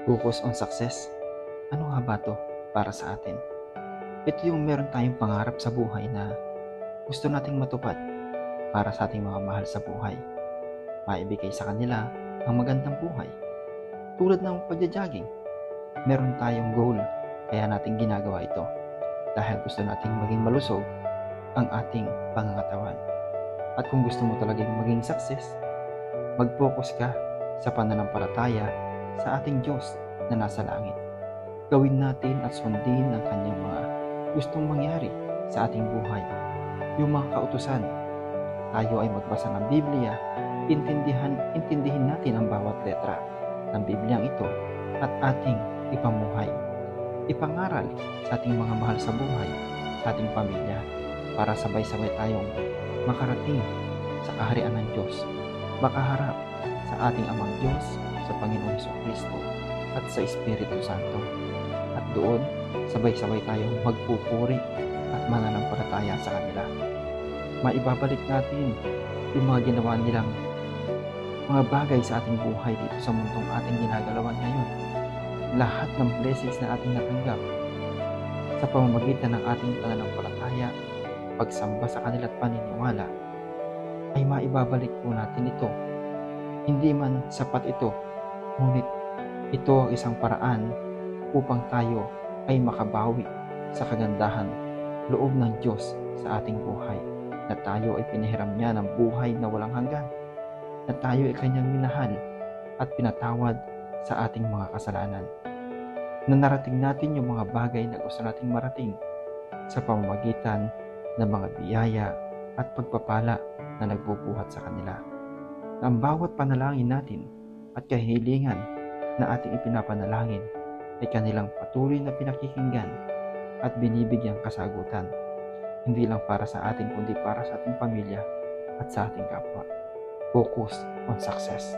Focus on success. Ano nga ba to para sa atin? Ito yung meron tayong pangarap sa buhay na gusto nating matupad para sa ating mga mahal sa buhay. Maibigay sa kanila ang magandang buhay. Tulad ng pagja-jogging, meron tayong goal kaya natin ginagawa ito dahil gusto nating maging malusog ang ating pangangatawan. At kung gusto mo talagang maging success, mag-focus ka sa pananampalataya sa ating Diyos na nasa langit. Gawin natin at sundin ang kanyang mga gustong mangyari sa ating buhay. Yung mga kautusan, tayo ay magbasa ng Biblia, intindihin natin ang bawat letra ng Bibliang ito at ating ipamuhay. Ipangaral sa ating mga mahal sa buhay, sa ating pamilya, para sabay-sabay tayong makarating sa kaharian ng Diyos, makaharap sa ating Amang Diyos, sa Panginoong Jesucristo at sa Espiritu Santo. At doon, sabay-sabay tayong magpupuri at mananampalataya sa kanila. Maibabalik natin yung mga ginawa nilang mga bagay sa ating buhay dito sa mundong ating ginagalawan ngayon. Lahat ng blessings na ating natanggap sa pamamagitan ng ating pananampalataya, pagsamba sa kanila at paniniwala, ay maibabalik po natin ito. Hindi man sapat ito, ngunit ito ang isang paraan upang tayo ay makabawi sa kagandahan loob ng Diyos sa ating buhay, na tayo ay pinahiram niya ng buhay na walang hanggan, na tayo ay kanyang minahal at pinatawad sa ating mga kasalanan, na narating natin yung mga bagay na gusto nating marating sa pamamagitan ng mga biyaya at pagpapala na nagbubuhat sa kanila. Na ang bawat panalangin natin at kahilingan na ating ipinapanalangin ay kanilang patuloy na pinakikinggan at binibigyang kasagutan, hindi lang para sa atin kundi para sa ating pamilya at sa ating kapwa. Focus on success.